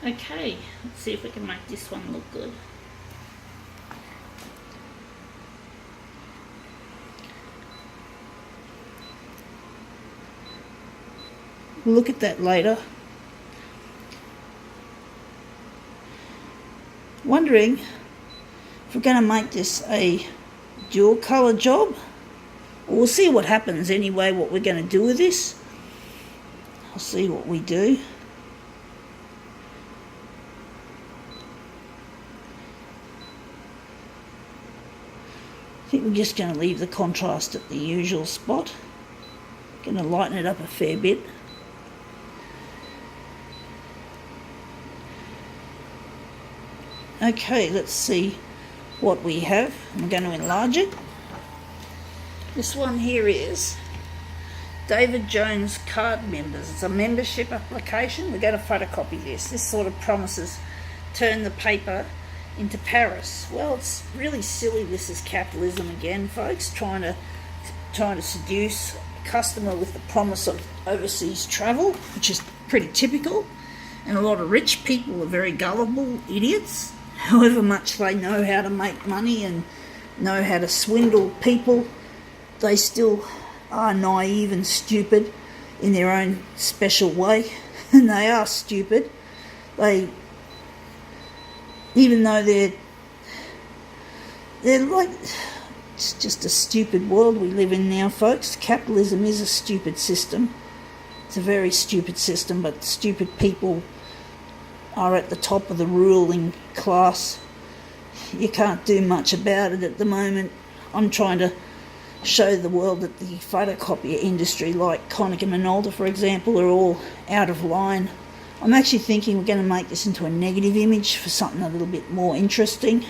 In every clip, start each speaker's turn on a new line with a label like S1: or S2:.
S1: Okay, let's see if we can make this one look good. We'll look at that later. Wondering if we're going to make this a dual colour job. We'll see what happens anyway, what we're going to do with this. I'll see what we do. I think we're just going to leave the contrast at the usual spot. Going to lighten it up a fair bit. Okay, let's see what we have. I'm going to enlarge it. This one here is David Jones Card Members. It's a membership application. We're going to photocopy this. This sort of promises turn the paper into Paris. Well, it's really silly. This is capitalism again, folks, trying to seduce a customer with the promise of overseas travel, which is pretty typical. And a lot of rich people are very gullible idiots. However much they know how to make money and know how to swindle people, they still are naive and stupid in their own special way. And they are stupid. Even though they're like, it's just a stupid world we live in now, folks. Capitalism is a stupid system. It's a very stupid system, but stupid people are at the top of the ruling class. You can't do much about it at the moment. I'm trying to show the world that the photocopier industry, like Konica Minolta, for example, are all out of line. I'm actually thinking we're going to make this into a negative image for something a little bit more interesting.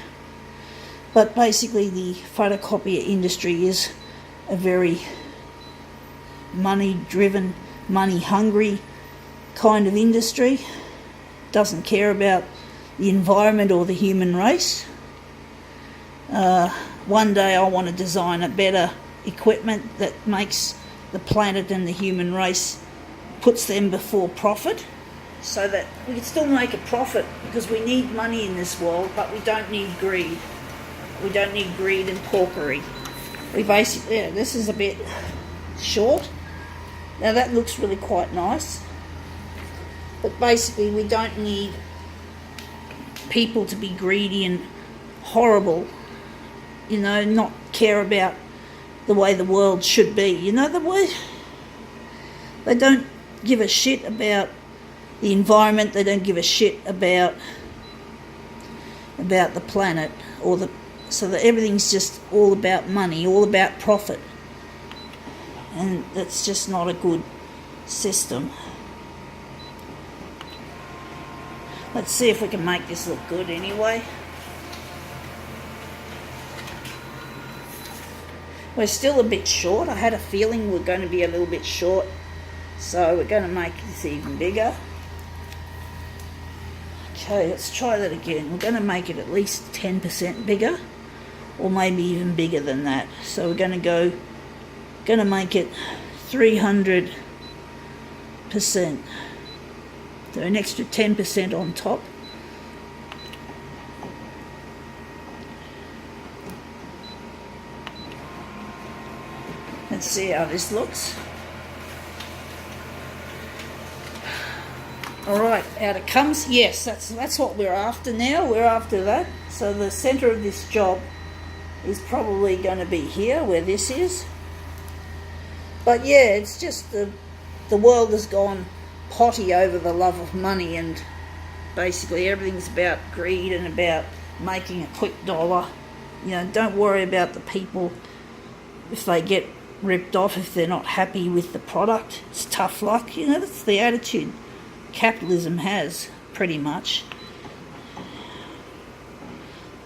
S1: But basically the photocopier industry is a very money-driven, money-hungry kind of industry. Doesn't care about the environment or the human race. One day I want to design a better equipment that makes the planet and the human race, puts them before profit, so that we can still make a profit, because we need money in this world, but we don't need greed. We don't need greed and porkery. We basically, yeah, this is a bit short. Now that looks really quite nice. But basically we don't need people to be greedy and horrible, you know, not care about the way the world should be. You know, the way they don't give a shit about the environment, they don't give a shit about the planet, so that everything's just all about money, all about profit. And that's just not a good system. Let's see if we can make this look good anyway. We're still a bit short. I had a feeling we're going to be a little bit short, so we're going to make this even bigger. Okay, let's try that again. We're going to make it at least 10% bigger, or maybe even bigger than that. So we're going to make it 300%. So an extra 10% on top. Let's see how this looks. Alright, out it comes. Yes, that's what we're after now. We're after that. So the centre of this job is probably going to be here, where this is. But yeah, it's just the world has gone potty over the love of money, and basically everything's about greed and about making a quick dollar. You know, don't worry about the people if they get ripped off, if they're not happy with the product. It's tough luck. You know, that's the attitude capitalism has, pretty much.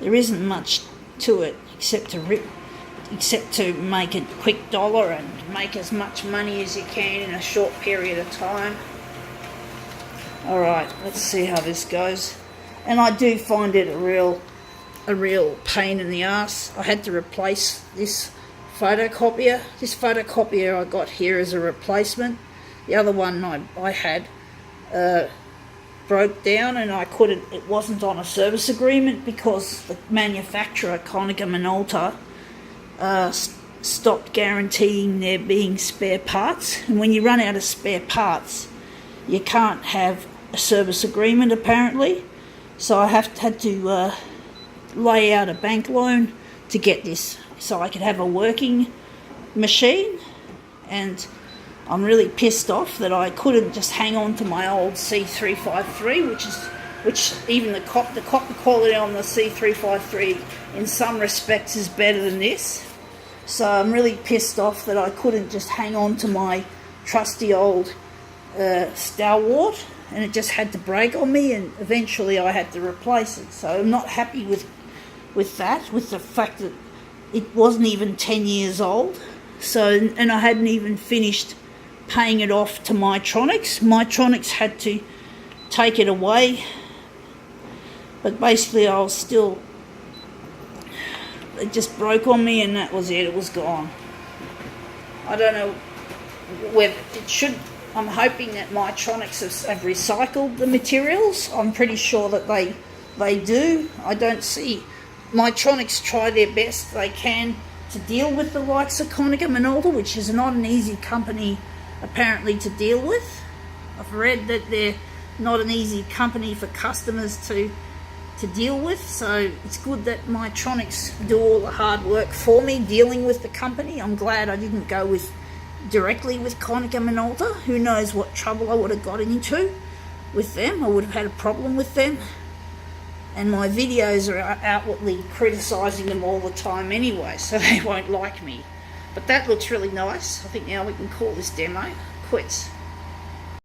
S1: There isn't much to it except to make a quick dollar and make as much money as you can in a short period of time. Alright, let's see how this goes. And I do find it a real pain in the ass. I had to replace this photocopier. This photocopier I got here as a replacement. The other one I had broke down and it wasn't on a service agreement because the manufacturer, Konica Minolta, stopped guaranteeing there being spare parts. And when you run out of spare parts, you can't have a service agreement apparently. So I had to lay out a bank loan to get this so I could have a working machine. And I'm really pissed off that I couldn't just hang on to my old C353, which even the copper quality on the C353 in some respects is better than this. So I'm really pissed off that I couldn't just hang on to my trusty old Stalwart, and it just had to break on me, and eventually I had to replace it. So I'm not happy with the fact that it wasn't even 10 years old. So, and I hadn't even finished paying it off to Mytronics. Mytronics had to take it away, but basically I was still, it just broke on me and that was it, it was gone. I don't know whether it should, I'm hoping that Mytronics have recycled the materials. I'm pretty sure that they do. I don't see, Mytronics try their best they can to deal with the likes of Konica Minolta, which is not an easy company apparently to deal with. I've read that they're not an easy company for customers to deal with, so it's good that Mytronics do all the hard work for me dealing with the company. I'm glad I didn't go directly with Konica Minolta. Who knows what trouble I would have got into with them. I would have had a problem with them. And my videos are outwardly criticising them all the time anyway, so they won't like me. But that looks really nice. I think now we can call this demo quits.